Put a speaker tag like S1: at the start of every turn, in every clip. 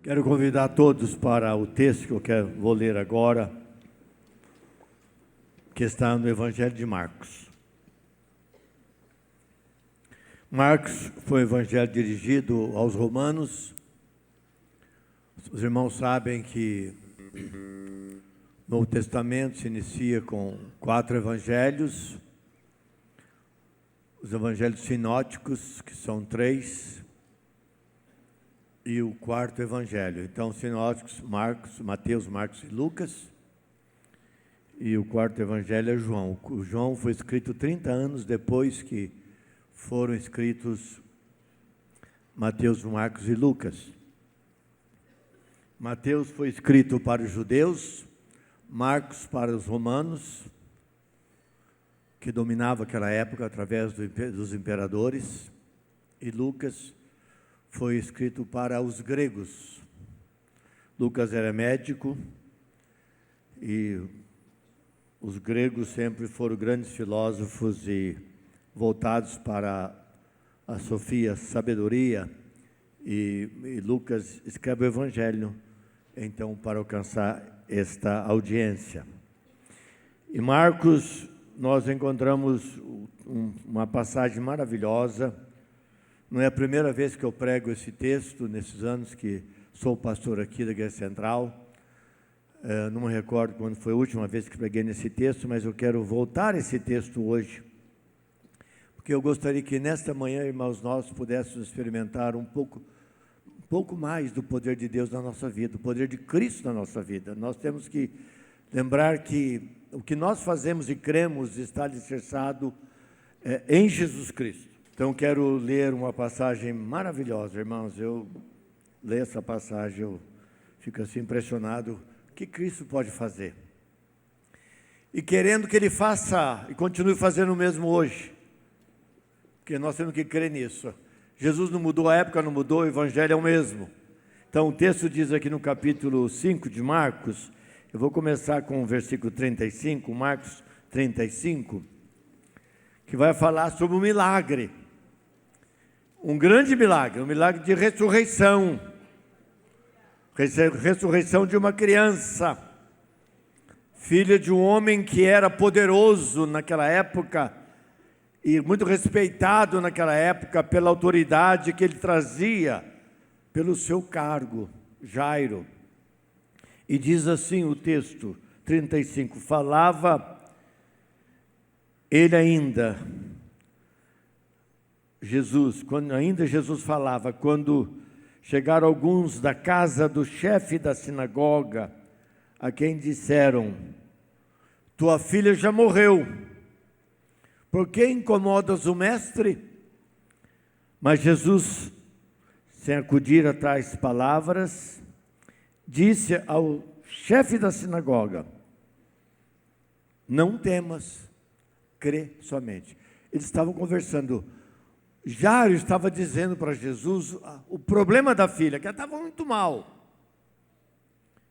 S1: Quero convidar todos para o texto que vou ler agora, que está no Evangelho de Marcos. Marcos foi um evangelho dirigido aos romanos. Os irmãos sabem que o Novo Testamento se inicia com 4 evangelhos. Os evangelhos sinóticos, que são 3, e o 4º evangelho. Então, sinóticos, Marcos, Mateus, Marcos e Lucas. E o 4º evangelho é João. O João foi escrito 30 anos depois que foram escritos Mateus, Marcos e Lucas. Mateus foi escrito para os judeus, Marcos para os romanos, que dominavam aquela época através dos imperadores, e Lucas foi escrito para os gregos. Lucas era médico e os gregos sempre foram grandes filósofos e voltados para a sofia, sabedoria, e Lucas escreve o Evangelho, então, para alcançar esta audiência. Em Marcos, nós encontramos uma passagem maravilhosa. Não é a primeira vez que eu prego esse texto, nesses anos que sou pastor aqui da Igreja Central. Não me recordo quando foi a última vez que preguei nesse texto, mas eu quero voltar a esse texto hoje, porque eu gostaria que nesta manhã, irmãos, nós pudéssemos experimentar um pouco mais do poder de Deus na nossa vida, o poder de Cristo na nossa vida. Nós temos que lembrar que o que nós fazemos e cremos está alicerçado em Jesus Cristo. Então, quero ler uma passagem maravilhosa, irmãos. Eu leio essa passagem, eu fico assim impressionado. O que Cristo pode fazer? E querendo que Ele faça e continue fazendo o mesmo hoje. Porque nós temos que crer nisso. Jesus não mudou, a época não mudou, o Evangelho é o mesmo. Então, o texto diz aqui no capítulo 5 de Marcos, eu vou começar com o versículo 35, Marcos 35, que vai falar sobre um milagre. Um grande milagre, um milagre de ressurreição. Ressurreição de uma criança, filha de um homem que era poderoso naquela época e muito respeitado naquela época pela autoridade que ele trazia pelo seu cargo, Jairo. E diz assim o texto 35, falava ele ainda, Jesus, quando ainda Jesus falava, quando chegaram alguns da casa do chefe da sinagoga, a quem disseram, tua filha já morreu, por que incomodas o mestre? Mas Jesus, sem acudir a tais palavras, disse ao chefe da sinagoga, não temas, crê somente. Eles estavam conversando. Jairo estava dizendo para Jesus o problema da filha, que ela estava muito mal.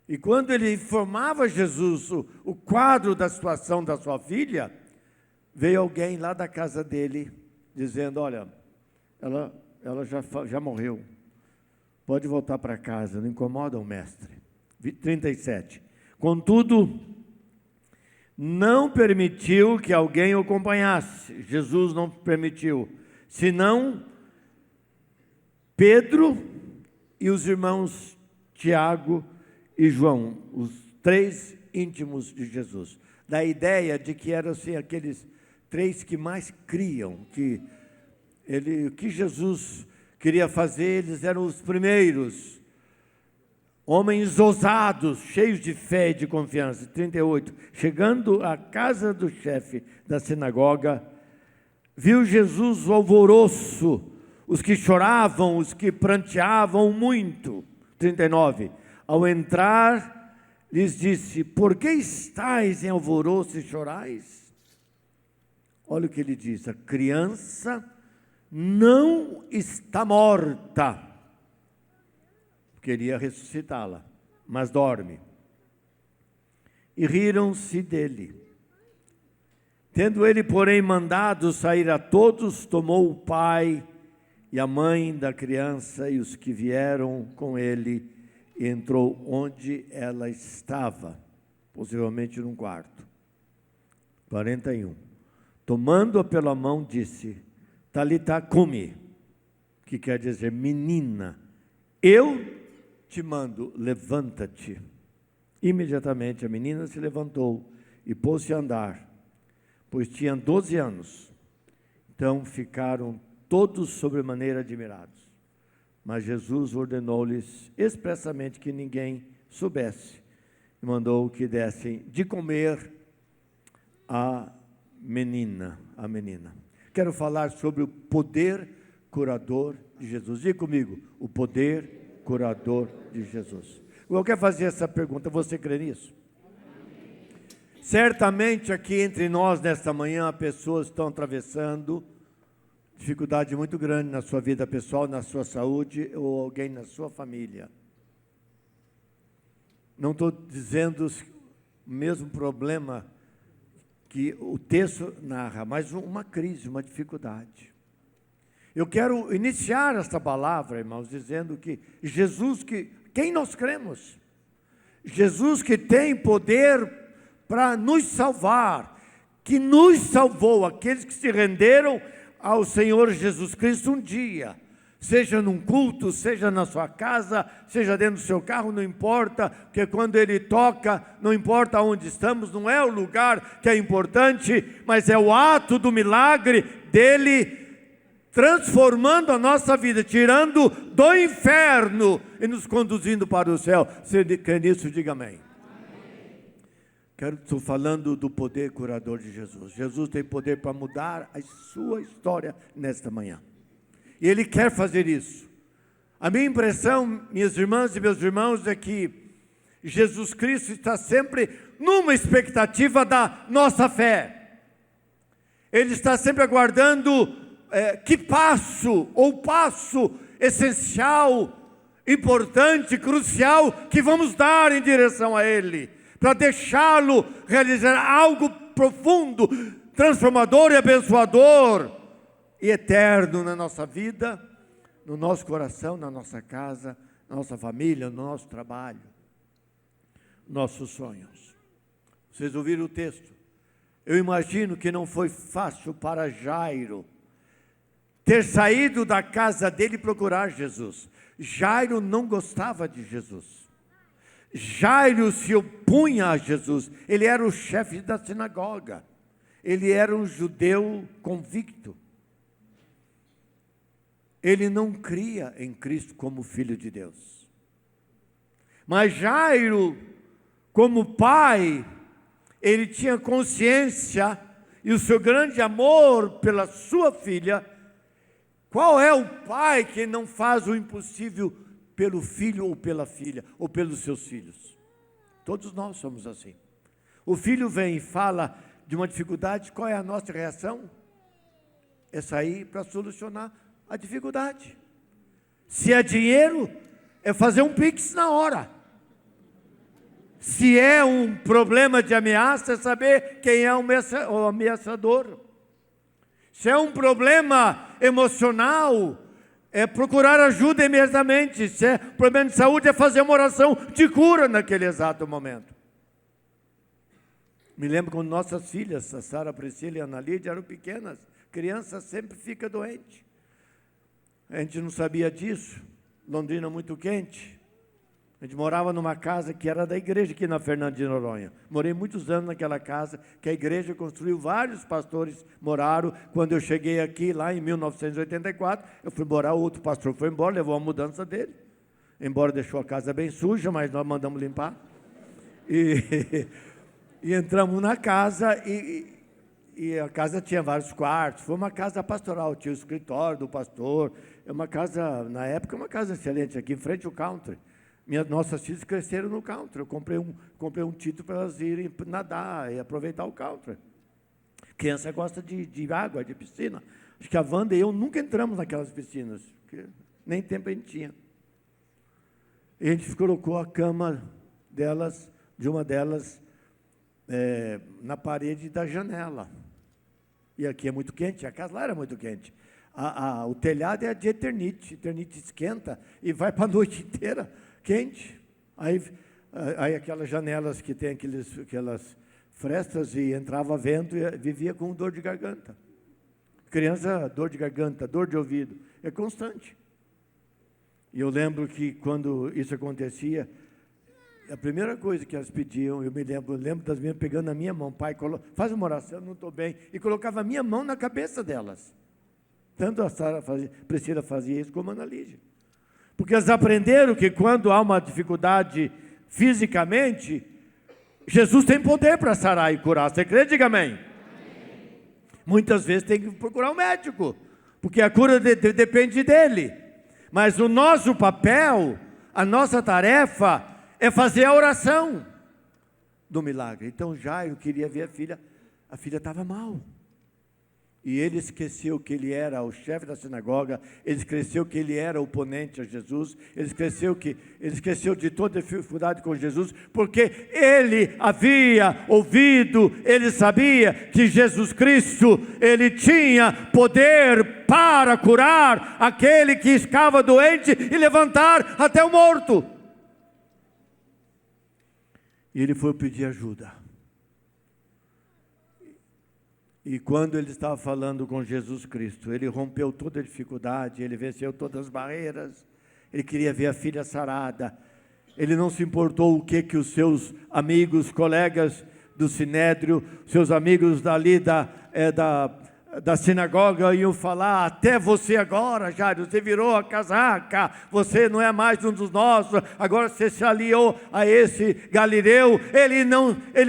S1: E quando ele informava a Jesus o quadro da situação da sua filha, veio alguém lá da casa dele, dizendo, olha, ela já morreu, pode voltar para casa, não incomoda o mestre. 37. Contudo, não permitiu que alguém o acompanhasse, Jesus não permitiu, senão Pedro e os irmãos Tiago e João, os 3 íntimos de Jesus. Da ideia de que eram assim, aqueles 3 que mais criam, que o que Jesus queria fazer, eles eram os primeiros, homens ousados, cheios de fé e de confiança. 38, chegando à casa do chefe da sinagoga, viu Jesus o alvoroço, os que choravam, os que pranteavam muito. 39. Ao entrar, lhes disse, por que estáis em alvoroço e chorais? Olha o que ele diz, a criança não está morta. Queria ressuscitá-la, mas dorme. E riram-se dele. Tendo ele, porém, mandado sair a todos, tomou o pai e a mãe da criança e os que vieram com ele e entrou onde ela estava, possivelmente num quarto. 41. Tomando-a pela mão, disse: Talita cumi, que quer dizer, menina, eu te mando, levanta-te. Imediatamente a menina se levantou e pôs-se a andar, pois tinha 12 anos. Então ficaram todos sobremaneira admirados. Mas Jesus ordenou-lhes expressamente que ninguém soubesse, e mandou que dessem de comer a menina. Quero falar sobre o poder curador de Jesus. Diga comigo, o poder curador de Jesus. Eu quero fazer essa pergunta, você crê nisso? Certamente aqui entre nós, nesta manhã, pessoas estão atravessando dificuldade muito grande na sua vida pessoal, na sua saúde, ou alguém na sua família. Não estou dizendo o mesmo problema que o texto narra, mas uma crise, uma dificuldade. Eu quero iniciar esta palavra, irmãos, dizendo que Jesus, quem nós cremos? Jesus que tem poder para nos salvar, que nos salvou, aqueles que se renderam ao Senhor Jesus Cristo um dia, seja num culto, seja na sua casa, seja dentro do seu carro, não importa, porque quando Ele toca, não importa onde estamos, não é o lugar que é importante, mas é o ato do milagre dEle transformando a nossa vida, tirando do inferno e nos conduzindo para o céu. Se crê nisso, diga amém. Estou falando do poder curador de Jesus. Jesus tem poder para mudar a sua história nesta manhã. E Ele quer fazer isso. A minha impressão, minhas irmãs e meus irmãos, é que Jesus Cristo está sempre numa expectativa da nossa fé. Ele está sempre aguardando que passo essencial, importante, crucial, que vamos dar em direção a Ele, para deixá-lo realizar algo profundo, transformador e abençoador e eterno na nossa vida, no nosso coração, na nossa casa, na nossa família, no nosso trabalho, nossos sonhos. Vocês ouviram o texto? Eu imagino que não foi fácil para Jairo ter saído da casa dele e procurar Jesus. Jairo não gostava de Jesus. Jairo se opunha a Jesus. Ele era o chefe da sinagoga. Ele era um judeu convicto. Ele não cria em Cristo como Filho de Deus. Mas Jairo, como pai, ele tinha consciência e o seu grande amor pela sua filha. Qual é o pai que não faz o impossível pelo filho ou pela filha, ou pelos seus filhos? Todos nós somos assim. O filho vem e fala de uma dificuldade, qual é a nossa reação? É sair para solucionar a dificuldade. Se é dinheiro, é fazer um pix na hora. Se é um problema de ameaça, é saber quem é o ameaçador. Se é um problema emocional, é procurar ajuda imediatamente. Se é problema de saúde, é fazer uma oração de cura naquele exato momento. Me lembro quando nossas filhas, a Sara, a Priscila e a Ana Lídia, eram pequenas. Criança sempre fica doente. A gente não sabia disso. Londrina muito quente. A gente morava numa casa que era da igreja aqui na Fernando de Noronha. Morei muitos anos naquela casa, que a igreja construiu, vários pastores moraram. Quando eu cheguei aqui, lá em 1984, eu fui morar, o outro pastor foi embora, levou a mudança dele. Embora deixou a casa bem suja, mas nós mandamos limpar. E entramos na casa e a casa tinha vários quartos. Foi uma casa pastoral, tinha o escritório do pastor. É uma casa, na época, uma casa excelente, aqui em frente ao country. Nossas filhas cresceram no country. Eu comprei um título para elas irem nadar e aproveitar o country. Criança gosta de água, de piscina. Acho que a Wanda e eu nunca entramos naquelas piscinas, porque nem tempo a gente tinha. E a gente colocou a cama de uma delas, na parede da janela. E aqui é muito quente, a casa lá era muito quente. O telhado é de Eternite esquenta e vai para a noite inteira. Quente. Aí aquelas janelas que tem aquelas frestas e entrava vento e vivia com dor de garganta. Criança, dor de garganta, dor de ouvido, é constante. E eu lembro que quando isso acontecia, a primeira coisa que elas pediam, eu lembro das minhas pegando na minha mão, pai, faz uma oração, não estou bem, e colocava a minha mão na cabeça delas. Tanto a Priscila fazia isso como a Ana Lígia. Porque elas aprenderam que quando há uma dificuldade fisicamente, Jesus tem poder para sarar e curar. Você crê? Diga amém. Muitas vezes tem que procurar um médico, porque a cura depende dele. Mas o nosso papel, a nossa tarefa é fazer a oração do milagre. Então Jairo queria ver a filha estava mal. E ele esqueceu que ele era o chefe da sinagoga, ele esqueceu que ele era oponente a Jesus, ele esqueceu de toda a dificuldade com Jesus, porque ele havia ouvido, ele sabia que Jesus Cristo, ele tinha poder para curar aquele que estava doente e levantar até o morto. E ele foi pedir ajuda. E quando ele estava falando com Jesus Cristo, ele rompeu toda a dificuldade, ele venceu todas as barreiras, ele queria ver a filha sarada, ele não se importou o que os seus amigos, colegas do Sinédrio, seus amigos dali da sinagoga iam falar, até você agora, Jairo, você virou a casaca, você não é mais um dos nossos, agora você se aliou a esse Galileu. Ele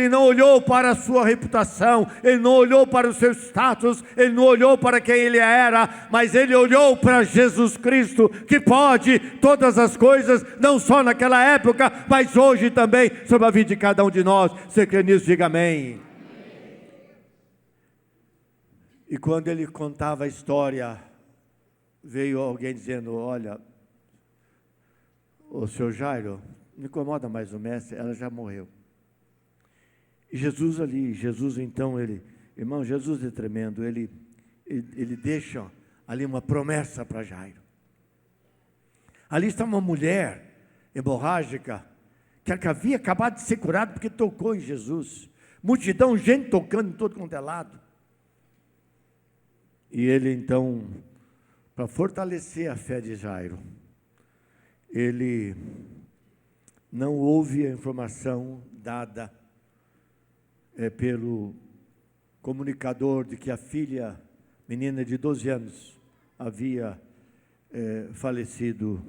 S1: não olhou para a sua reputação, ele não olhou para o seu status, ele não olhou para quem ele era, mas ele olhou para Jesus Cristo, que pode todas as coisas, não só naquela época, mas hoje também, sobre a vida de cada um de nós. Você crê nisso? Diga amém. E quando ele contava a história, veio alguém dizendo, olha, o senhor Jairo, não incomoda mais o mestre, ela já morreu. E Jesus então, irmão, Jesus é tremendo, ele deixa ali uma promessa para Jairo. Ali está uma mulher hemorrágica, que havia acabado de ser curada porque tocou em Jesus. Multidão, gente tocando em todo quanto é lado. E ele então, para fortalecer a fé de Jairo, ele não ouve a informação dada pelo comunicador de que a filha, menina de 12 anos, havia falecido.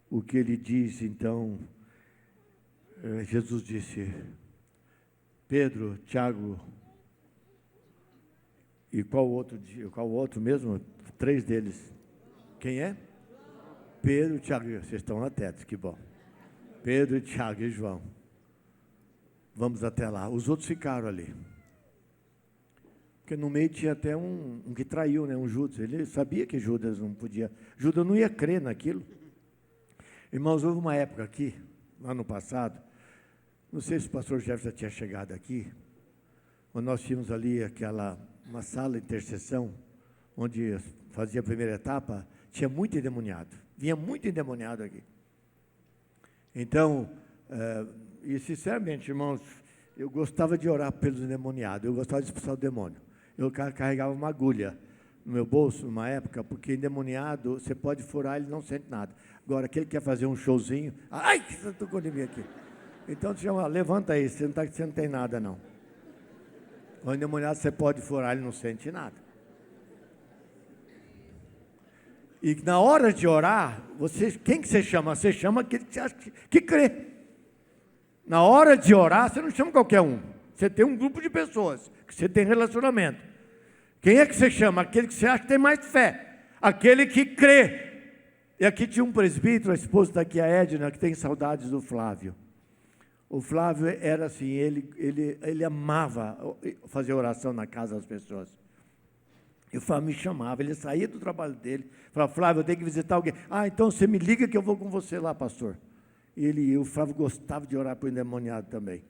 S1: O que ele diz então, Jesus disse, Pedro, Tiago, e qual outro mesmo? 3 deles. Quem é? Pedro, Tiago, vocês estão atentos, que bom. Pedro, Tiago e João. Vamos até lá. Os outros ficaram ali. Porque no meio tinha até um que traiu, né? Um Judas. Ele sabia que Judas não podia. Judas não ia crer naquilo. Irmãos, houve uma época aqui, lá no passado, não sei se o pastor Jefferson já tinha chegado aqui, quando nós tínhamos ali uma sala de intercessão, onde fazia a primeira etapa, tinha muito endemoniado. Vinha muito endemoniado aqui. Então, e sinceramente, irmãos, eu gostava de orar pelos endemoniados, eu gostava de expulsar o demônio. Eu carregava uma agulha no meu bolso, numa época, porque endemoniado, você pode furar, ele não sente nada. Agora, aquele que quer fazer um showzinho, ai, que você tocou em mim aqui. Então, levanta aí, você não tem nada, não. O endemoniado você pode furar, ele não sente nada. E na hora de orar, quem que você chama? Você chama aquele que você acha que crê. Na hora de orar, você não chama qualquer um. Você tem um grupo de pessoas que você tem relacionamento. Quem é que você chama? Aquele que você acha que tem mais fé. Aquele que crê. E aqui tinha um presbítero, a esposa daqui, a Edna, que tem saudades do Flávio. O Flávio era assim, ele amava fazer oração na casa das pessoas. E o Flávio me chamava, ele saía do trabalho dele, falava, Flávio, eu tenho que visitar alguém. Ah, então você me liga que eu vou com você lá, pastor. E o Flávio gostava de orar para o endemoniado também.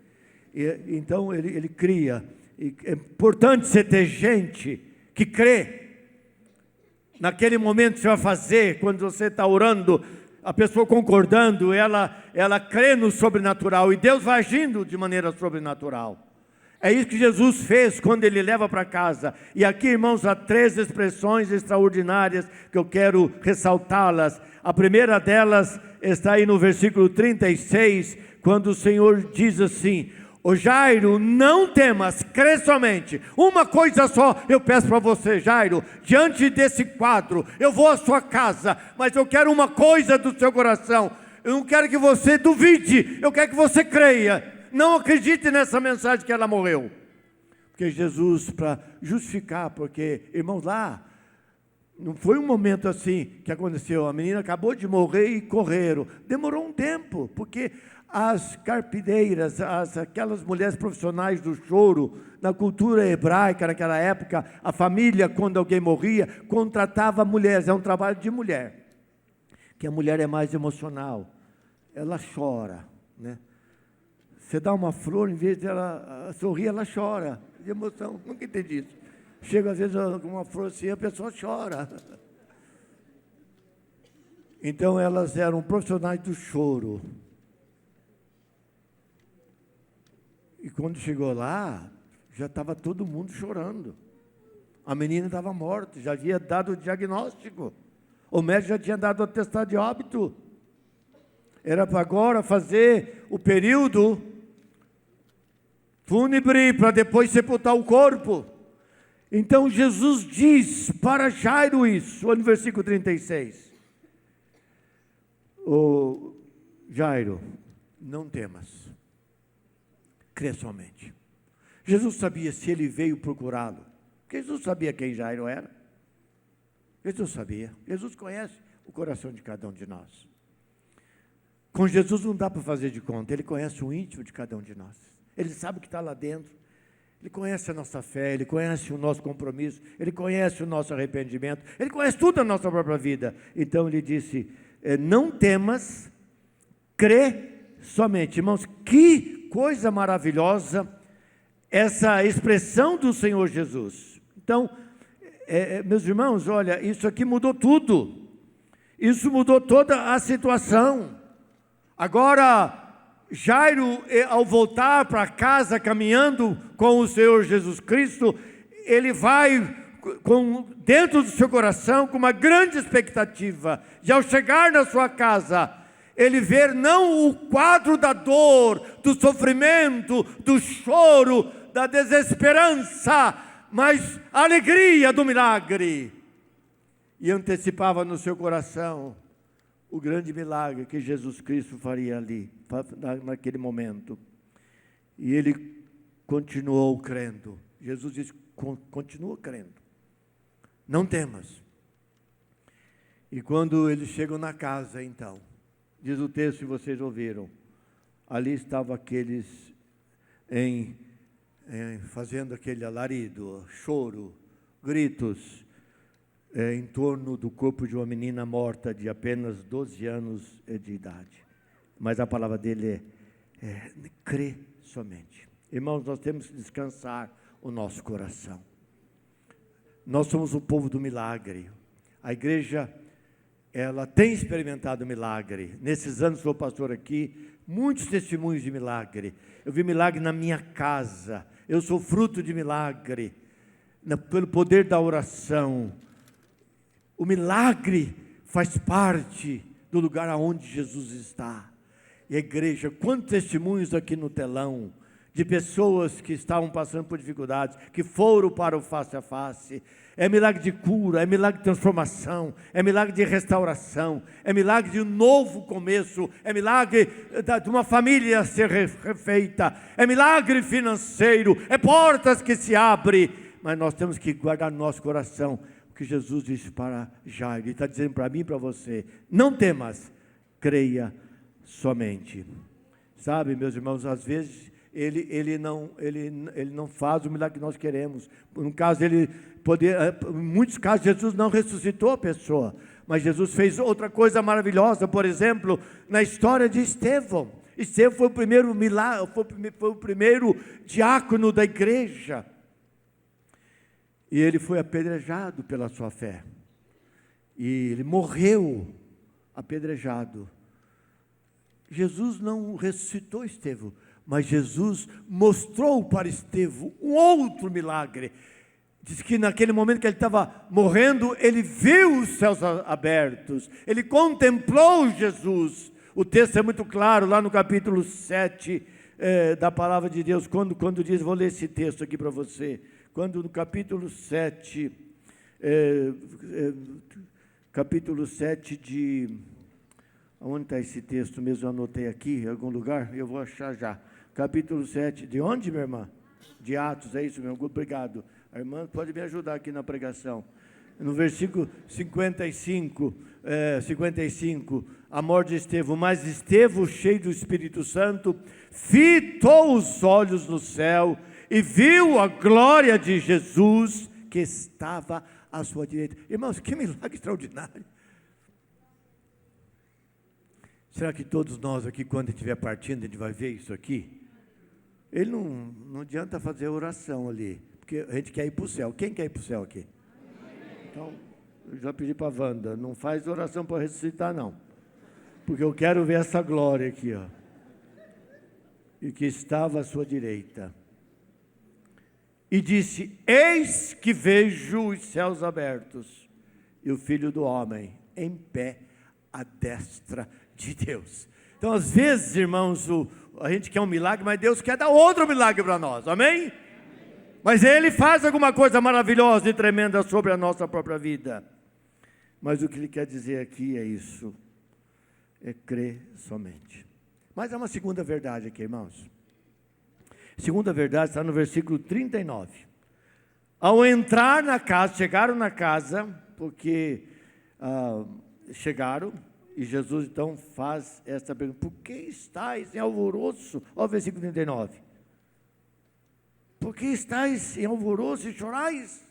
S1: Então ele cria. E é importante você ter gente que crê. Naquele momento que você vai fazer, quando você está orando, a pessoa concordando, ela crê no sobrenatural e Deus vai agindo de maneira sobrenatural. É isso que Jesus fez quando Ele leva para casa. E aqui, irmãos, há 3 expressões extraordinárias que eu quero ressaltá-las. A primeira delas está aí no versículo 36, quando o Senhor diz assim: ô Jairo, não temas, crê somente. Uma coisa só eu peço para você, Jairo, diante desse quadro, eu vou à sua casa, mas eu quero uma coisa do seu coração. Eu não quero que você duvide, eu quero que você creia. Não acredite nessa mensagem que ela morreu. Porque Jesus, para justificar, porque, irmãos, lá, não foi um momento assim que aconteceu. A menina acabou de morrer e correram. Demorou um tempo, porque as carpideiras, aquelas mulheres profissionais do choro, na cultura hebraica naquela época, a família, quando alguém morria, contratava mulheres. É um trabalho de mulher, que a mulher é mais emocional. Ela chora, né? Você dá uma flor, em vez de ela sorrir, ela chora, de emoção. Nunca entendi isso. Chega às vezes com uma flor assim, a pessoa chora. Então elas eram profissionais do choro. E quando chegou lá, já estava todo mundo chorando. A menina estava morta, já havia dado o diagnóstico. O médico já tinha dado o atestado de óbito. Era para agora fazer o período fúnebre para depois sepultar o corpo. Então Jesus diz para Jairo isso, no versículo 36. Ô Jairo, não temas, crê somente. Jesus sabia se ele veio procurá-lo. Jesus sabia quem Jairo era. Jesus sabia. Jesus conhece o coração de cada um de nós. Com Jesus não dá para fazer de conta. Ele conhece o íntimo de cada um de nós. Ele sabe o que está lá dentro. Ele conhece a nossa fé, Ele conhece o nosso compromisso, Ele conhece o nosso arrependimento, Ele conhece tudo da nossa própria vida. Então Ele disse, não temas, crê somente. Irmãos, que coisa maravilhosa essa expressão do Senhor Jesus. Então, meus irmãos, olha, isso aqui mudou tudo. Isso mudou toda a situação. Agora, Jairo, ao voltar para casa, caminhando com o Senhor Jesus Cristo, ele vai dentro do seu coração com uma grande expectativa de, ao chegar na sua casa, ele ver não o quadro da dor, do sofrimento, do choro, da desesperança, mas a alegria do milagre. E antecipava no seu coração o grande milagre que Jesus Cristo faria ali, naquele momento. E ele continuou crendo. Jesus disse, continua crendo. Não temas. E quando eles chegam na casa, então, diz o texto que vocês ouviram, ali estavam aqueles fazendo aquele alarido, choro, gritos, em torno do corpo de uma menina morta de apenas 12 anos de idade. Mas a palavra dele crê somente. Irmãos, nós temos que descansar o nosso coração. Nós somos o povo do milagre. A igreja, ela tem experimentado milagre. Nesses anos que sou pastor aqui, muitos testemunhos de milagre. Eu vi milagre na minha casa. Eu sou fruto de milagre, pelo poder da oração. O milagre faz parte do lugar aonde Jesus está. E a igreja, quantos testemunhos aqui no telão, de pessoas que estavam passando por dificuldades, que foram para o face a face. É milagre de cura, é milagre de transformação, é milagre de restauração, é milagre de um novo começo, é milagre de uma família ser refeita, é milagre financeiro, é portas que se abrem. Mas nós temos que guardar no nosso coração o que Jesus disse para Jairo. Ele está dizendo para mim e para você, não temas, creia somente. Sabe, meus irmãos, às vezes ele não faz o milagre que nós queremos. No caso, em muitos casos, Jesus não ressuscitou a pessoa, mas Jesus fez outra coisa maravilhosa. Por exemplo, na história de Estevão. Estevão foi o primeiro milagre, foi o primeiro diácono da igreja. E ele foi apedrejado pela sua fé. E ele morreu apedrejado. Jesus não ressuscitou Estevão, mas Jesus mostrou para Estevão um outro milagre. Diz que naquele momento que ele estava morrendo, ele viu os céus abertos, ele contemplou Jesus. O texto é muito claro, lá no capítulo 7 da palavra de Deus, quando diz, vou ler esse texto aqui para você, quando no capítulo 7, onde está esse texto mesmo? Eu anotei aqui, em algum lugar, eu vou achar já. Capítulo 7, de onde, minha irmã? De Atos, é isso mesmo, obrigado. A irmã pode me ajudar aqui na pregação. No versículo 55, a morte de Estevão. Mas Estevão, cheio do Espírito Santo, fitou os olhos no céu e viu a glória de Jesus que estava à sua direita. Irmãos, que milagre extraordinário. Será que todos nós aqui, quando estiver partindo, a gente vai ver isso aqui? Ele não adianta fazer oração ali, porque a gente quer ir para o céu. Quem quer ir para o céu aqui? Então, eu já pedi para a Wanda, não faz oração para ressuscitar, não. Porque eu quero ver essa glória aqui, ó. E que estava à sua direita. E disse, eis que vejo os céus abertos, e o Filho do Homem em pé à destra de Deus. Então, às vezes, irmãos, a gente quer um milagre, mas Deus quer dar outro milagre para nós, amém? Mas Ele faz alguma coisa maravilhosa e tremenda sobre a nossa própria vida. Mas o que Ele quer dizer aqui é isso, é crer somente. Mas há uma segunda verdade aqui, irmãos. Segunda verdade está no versículo 39. Ao entrar na casa, chegaram na casa, porque chegaram, e Jesus então faz essa pergunta, por que estáis em alvoroço? Olha o versículo 39. Por que estáis em alvoroço e chorais?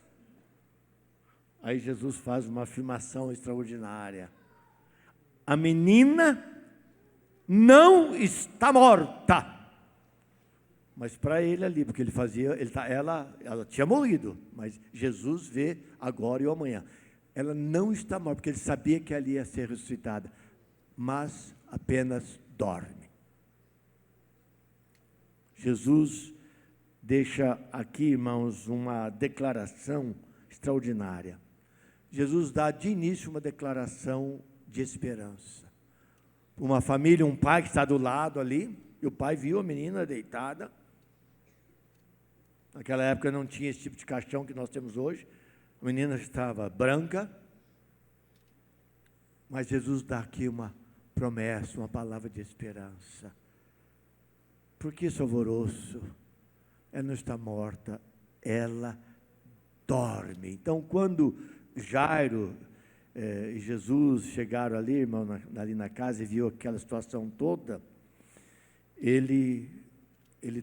S1: Aí Jesus faz uma afirmação extraordinária. A menina não está morta. Mas para ele ali, porque ela tinha morrido, mas Jesus vê agora e o amanhã. Ela não está morta, porque ele sabia que ela ia ser ressuscitada, mas apenas dorme. Jesus deixa aqui, irmãos, uma declaração extraordinária. Jesus dá de início uma declaração de esperança. Uma família, um pai que está do lado ali, e o pai viu a menina deitada. Naquela época não tinha esse tipo de caixão que nós temos hoje. A menina estava branca, mas Jesus dá aqui uma promessa, uma palavra de esperança. Por que esse alvoroço? Ela não está morta, ela dorme. Então, quando Jairo e Jesus chegaram ali, irmão, ali na casa e viu aquela situação toda, ele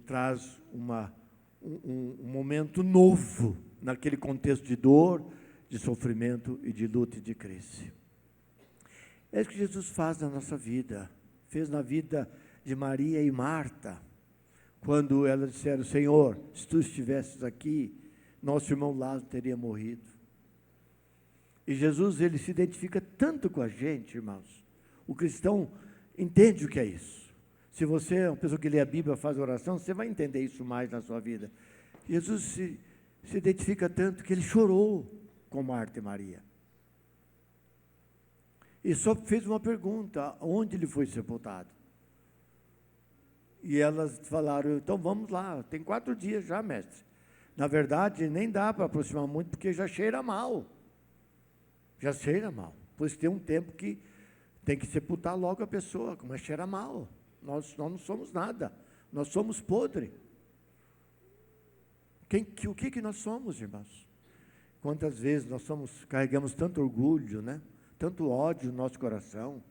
S1: traz um momento novo naquele contexto de dor, de sofrimento e de luta e de crise. É isso que Jesus faz na nossa vida, fez na vida de Maria e Marta, quando elas disseram, Senhor, se tu estivesses aqui, nosso irmão Lázaro teria morrido. E Jesus, ele se identifica tanto com a gente, irmãos. O cristão entende o que é isso. Se você é uma pessoa que lê a Bíblia, faz oração, você vai entender isso mais na sua vida. Jesus se identifica tanto que ele chorou com Marta e Maria. E só fez uma pergunta, onde ele foi sepultado? E elas falaram, então vamos lá, tem 4 dias já, mestre. Na verdade, nem dá para aproximar muito, porque já cheira mal. Já cheira mal. Pois tem um tempo que tem que sepultar logo a pessoa, mas cheira mal. Nós não somos nada, nós somos podre. O que nós somos, irmãos? Quantas vezes nós carregamos tanto orgulho, né? Tanto ódio no nosso coração,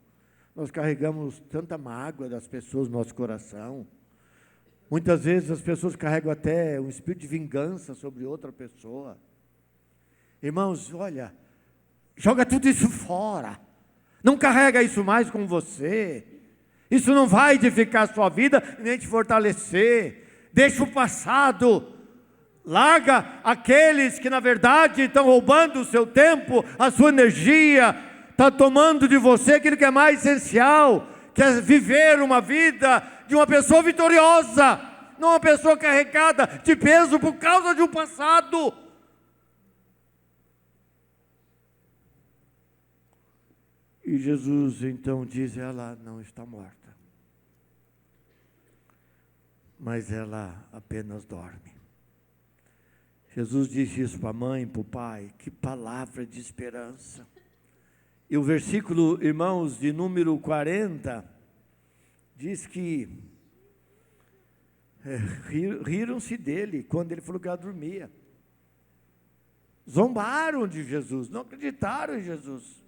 S1: nós carregamos tanta mágoa das pessoas no nosso coração. Muitas vezes as pessoas carregam até um espírito de vingança sobre outra pessoa. Irmãos, olha, joga tudo isso fora, não carrega isso mais com você, isso não vai edificar a sua vida, nem te fortalecer. Deixa o passado, larga aqueles que na verdade estão roubando o seu tempo, a sua energia, está tomando de você aquilo que é mais essencial, que é viver uma vida de uma pessoa vitoriosa, não uma pessoa carregada de peso por causa de um passado. E Jesus então diz: ela não está morta, mas ela apenas dorme. Jesus disse isso para a mãe, para o pai. Que palavra de esperança. E o versículo, irmãos, de número 40, diz que riram-se dele quando ele falou que ela dormia. Zombaram de Jesus, não acreditaram em Jesus.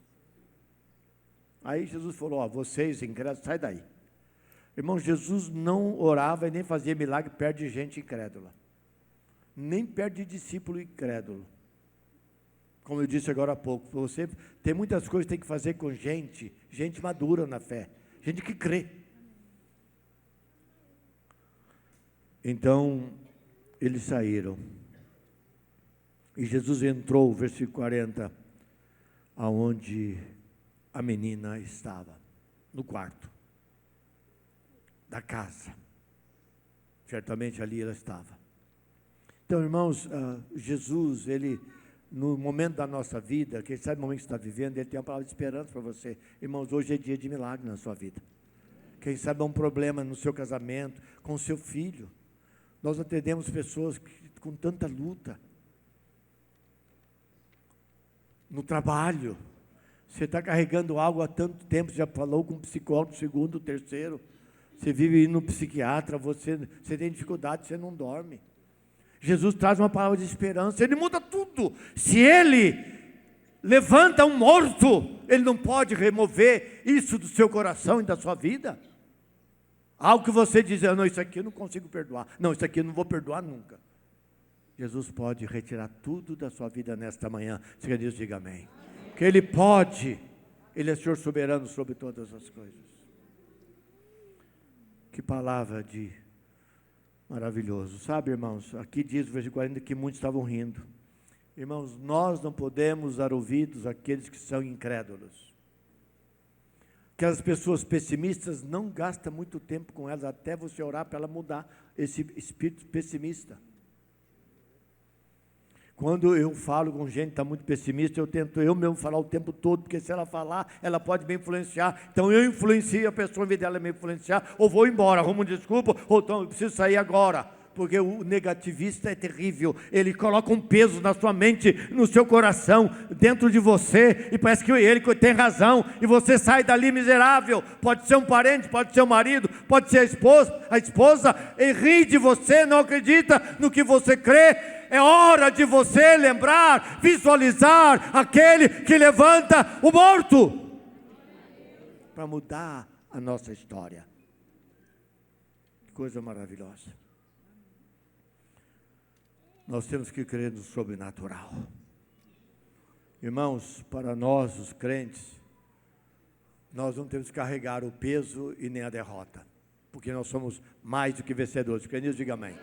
S1: Aí Jesus falou: vocês incrédulos, sai daí. Irmão, Jesus não orava e nem fazia milagre perto de gente incrédula, nem perto de discípulo incrédulo. Como eu disse agora há pouco, você tem muitas coisas que tem que fazer com gente madura na fé, gente que crê. Então, eles saíram. E Jesus entrou, versículo 40, aonde a menina estava, no quarto da casa. Certamente ali ela estava. Então, irmãos, Jesus, ele, no momento da nossa vida, quem sabe o momento que você está vivendo, ele tem uma palavra de esperança para você. Irmãos, hoje é dia de milagre na sua vida. Quem sabe há um problema no seu casamento, com o seu filho. Nós atendemos pessoas com tanta luta. No trabalho, você está carregando algo há tanto tempo, já falou com um psicólogo, segundo, terceiro, você vive indo no psiquiatra, você tem dificuldade, você não dorme. Jesus traz uma palavra de esperança, ele muda tudo. Se ele levanta um morto, ele não pode remover isso do seu coração e da sua vida. Algo que você diz: não, isso aqui eu não consigo perdoar, não, isso aqui eu não vou perdoar nunca. Jesus pode retirar tudo da sua vida nesta manhã. Se quer dizer, diga amém. Que ele pode, ele é Senhor soberano sobre todas as coisas. Que palavra de maravilhoso. Sabe, irmãos, aqui diz o versículo 40 que muitos estavam rindo. Irmãos, nós não podemos dar ouvidos àqueles que são incrédulos. Aquelas pessoas pessimistas, não gasta muito tempo com elas, até você orar para ela mudar esse espírito pessimista. Quando eu falo com gente que está muito pessimista, eu tento eu mesmo falar o tempo todo, porque se ela falar, ela pode me influenciar. Então eu influencio a pessoa, em vez dela me influenciar, ou vou embora, arrumo desculpa, ou então eu preciso sair agora. Porque o negativista é terrível, ele coloca um peso na sua mente, no seu coração, dentro de você, e parece que ele tem razão, e você sai dali miserável. Pode ser um parente, pode ser um marido, pode ser a esposa, e ri de você, não acredita no que você crê. É hora de você lembrar, visualizar aquele que levanta o morto, para mudar a nossa história. Que coisa maravilhosa. Nós temos que crer no sobrenatural. Irmãos, para nós, os crentes, nós não temos que carregar o peso e nem a derrota, porque nós somos mais do que vencedores. Quem diz, diga amém.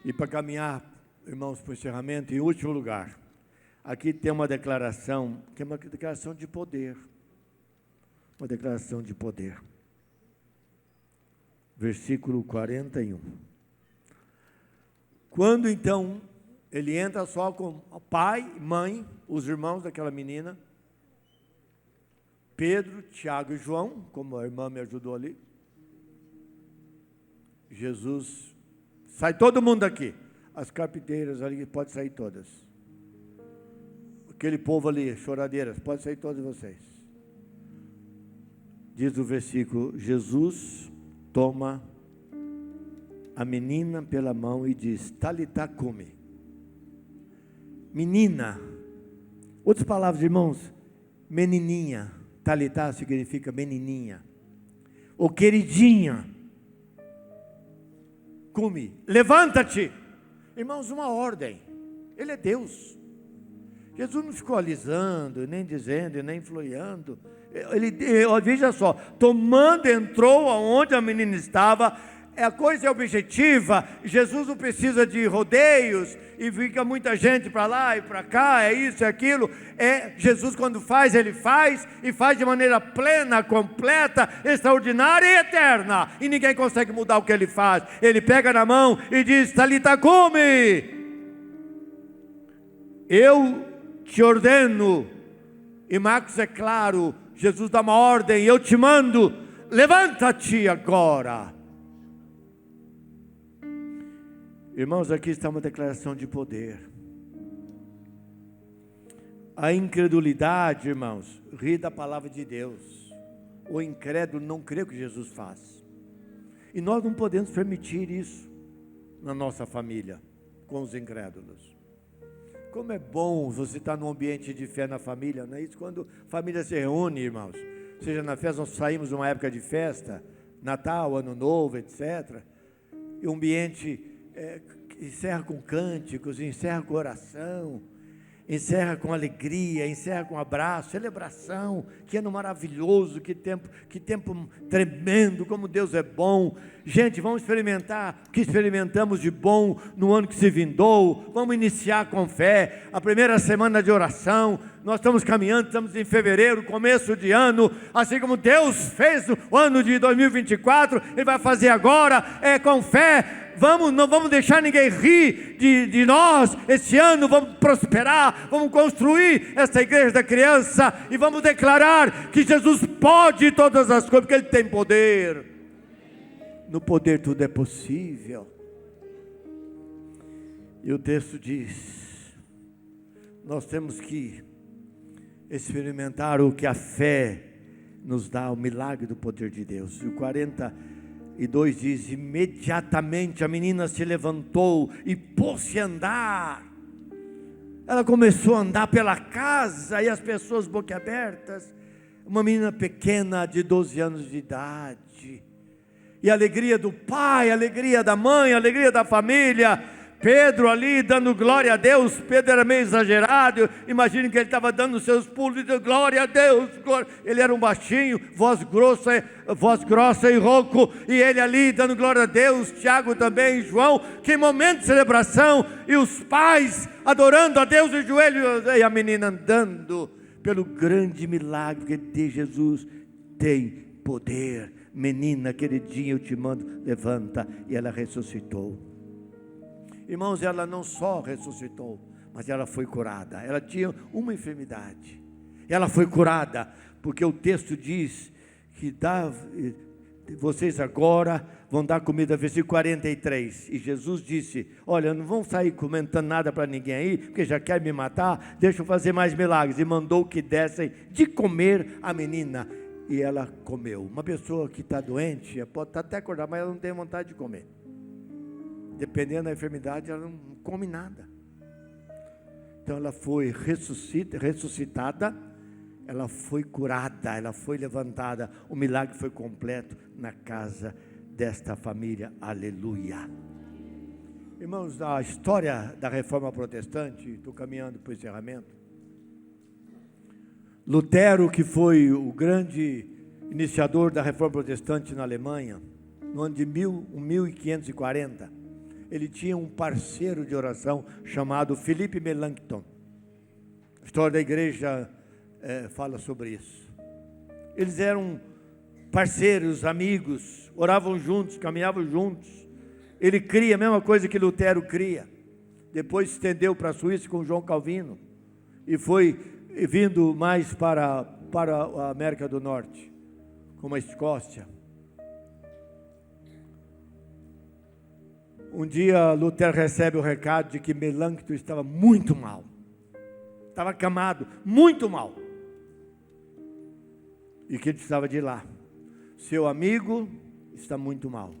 S1: E para caminhar, irmãos, para o encerramento, em último lugar, aqui tem uma declaração, que é uma declaração de poder. Uma declaração de poder. Versículo 41. Quando então ele entra só com o pai, mãe, os irmãos daquela menina, Pedro, Tiago e João, como a irmã me ajudou ali, Jesus, sai todo mundo daqui. As carpinteiras ali, pode sair todas. Aquele povo ali, choradeiras, pode sair todos vocês. Diz o versículo: Jesus toma a menina pela mão e diz: Talitá cumi. Menina. Outras palavras, irmãos, menininha. Talitá significa menininha. Ou queridinha. Cumi. Levanta-te. Irmãos, uma ordem. Ele é Deus. Jesus não ficou alisando, nem dizendo, nem influindo. Ele, veja só, tomando, entrou aonde a menina estava, a coisa é objetiva. Jesus não precisa de rodeios e fica muita gente para lá e para cá, é isso, é aquilo. Jesus, quando faz, ele faz e faz de maneira plena, completa, extraordinária e eterna, e ninguém consegue mudar o que ele faz. Ele pega na mão e diz: Talita cumi, eu te ordeno. E Marcos é claro, Jesus dá uma ordem: eu te mando, levanta-te agora. Irmãos, aqui está uma declaração de poder. A incredulidade, irmãos, ri da palavra de Deus. O incrédulo não crê o que Jesus faz. E nós não podemos permitir isso na nossa família, com os incrédulos. Como é bom você estar num ambiente de fé na família, não é isso? Quando a família se reúne, irmãos, seja na festa, nós saímos numa época de festa, Natal, Ano Novo, etc. E o ambiente encerra com cânticos, encerra com oração, encerra com alegria, encerra com abraço, celebração, que ano maravilhoso, que tempo tremendo, como Deus é bom. Gente, vamos experimentar o que experimentamos de bom no ano que se vindou. Vamos iniciar com fé a primeira semana de oração. Nós estamos caminhando, estamos em fevereiro, começo de ano, assim como Deus fez o ano de 2024, Ele vai fazer agora, com fé. Não vamos deixar ninguém rir de nós esse ano. Vamos prosperar, vamos construir essa igreja da criança e vamos declarar que Jesus pode todas as coisas, porque Ele tem poder. No poder tudo é possível. E o texto diz: nós temos que experimentar o que a fé nos dá, o milagre do poder de Deus. E o 42 diz: imediatamente a menina se levantou e pôs-se a andar. Ela começou a andar pela casa e as pessoas boquiabertas. Uma menina pequena de 12 anos de idade. E a alegria do pai, a alegria da mãe, a alegria da família. Pedro ali dando glória a Deus. Pedro era meio exagerado, imagine que ele estava dando seus pulos de glória a Deus, glória. Ele era um baixinho, voz grossa e rouco, e ele ali dando glória a Deus. Tiago também, João, que momento de celebração, e os pais adorando a Deus de joelhos, e a menina andando pelo grande milagre de Jesus. Tem poder. Menina, queridinha, eu te mando, levanta. E ela ressuscitou. Irmãos, ela não só ressuscitou, mas ela foi curada. Ela tinha uma enfermidade. Ela foi curada, porque o texto diz que vocês agora vão dar comida, versículo 43. E Jesus disse: olha, não vão sair comentando nada para ninguém aí, porque já quer me matar, deixa eu fazer mais milagres. E mandou que dessem de comer a menina. E ela comeu. Uma pessoa que está doente, pode estar até acordada, mas ela não tem vontade de comer. Dependendo da enfermidade, ela não come nada. Então ela foi ressuscitada, ela foi curada, ela foi levantada. O milagre foi completo na casa desta família. Aleluia. Irmãos, a história da reforma protestante, estou caminhando para o encerramento. Lutero, que foi o grande iniciador da reforma protestante na Alemanha, no ano de 1540, ele tinha um parceiro de oração chamado Philippe Melanchthon. A história da igreja fala sobre isso. Eles eram parceiros, amigos, oravam juntos, caminhavam juntos. Ele cria a mesma coisa que Lutero cria. Depois se estendeu para a Suíça com João Calvino e foi vindo mais para a América do Norte, como a Escócia. Um dia Lutero recebe o recado de que Melanchthon estava muito mal, estava acamado, muito mal, e que ele precisava de ir lá. Seu amigo está muito mal.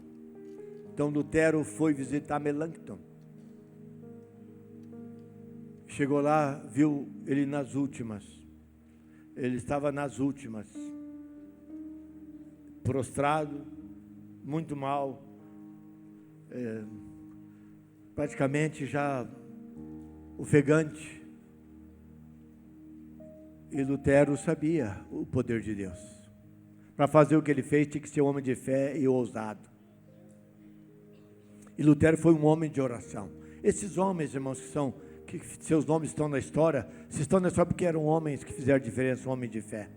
S1: Então Lutero foi visitar Melanchthon. Chegou lá, viu ele nas últimas. Ele estava nas últimas, prostrado, muito mal, praticamente já ofegante. E Lutero sabia o poder de Deus. Para fazer o que ele fez, tinha que ser um homem de fé e ousado. E Lutero foi um homem de oração. Esses homens, irmãos, que seus nomes estão na história, se estão na história porque eram homens que fizeram diferença, homens de fé.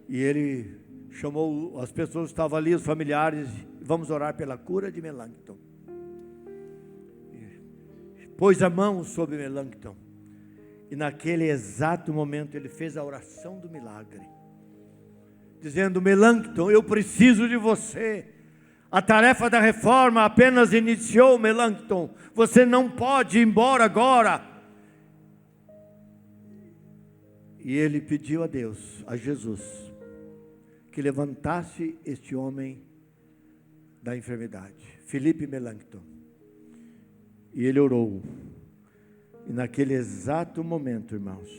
S1: E ele chamou as pessoas que estavam ali, os familiares, vamos orar pela cura de Melanchthon. Pôs a mão sobre Melanchthon. E naquele exato momento ele fez a oração do milagre, dizendo: Melanchthon, eu preciso de você. A tarefa da reforma apenas iniciou, Melanchthon. Você não pode ir embora agora. E ele pediu a Deus, a Jesus, que levantasse este homem da enfermidade, Philippe Melanchthon. E ele orou. E naquele exato momento, irmãos,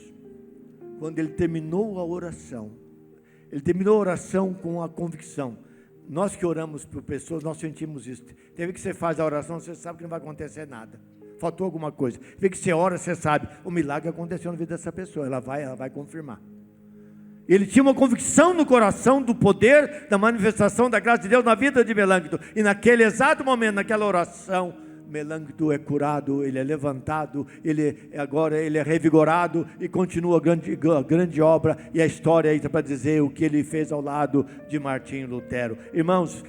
S1: quando ele terminou a oração, ele terminou a oração com a convicção. Nós que oramos por pessoas, nós sentimos isso. Teve que você faz a oração, você sabe que não vai acontecer nada. Faltou alguma coisa. Teve que você ora, você sabe, o milagre aconteceu na vida dessa pessoa, ela vai confirmar. Ele tinha uma convicção no coração do poder, da manifestação da graça de Deus na vida de Melanchthon. E naquele exato momento, naquela oração, Melanchthon é curado, ele é levantado, agora ele é revigorado e continua a grande obra, e a história aí está para dizer o que ele fez ao lado de Martinho Lutero. Irmãos,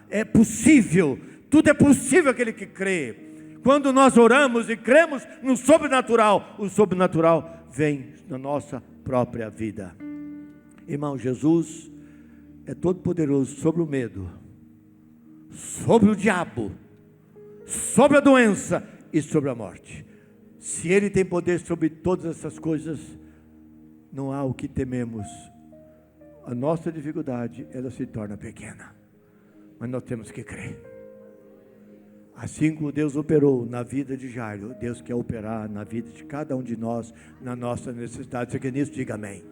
S1: é possível, tudo é possível aquele que crê. Quando nós oramos e cremos no sobrenatural, o sobrenatural vem na nossa própria vida. Irmão, Jesus é todo poderoso sobre o medo, sobre o diabo, sobre a doença e sobre a morte. Se Ele tem poder sobre todas essas coisas, não há o que tememos. A nossa dificuldade, ela se torna pequena, mas nós temos que crer. Assim como Deus operou na vida de Jairo, Deus quer operar na vida de cada um de nós, na nossa necessidade. Você quer nisso? Diga amém.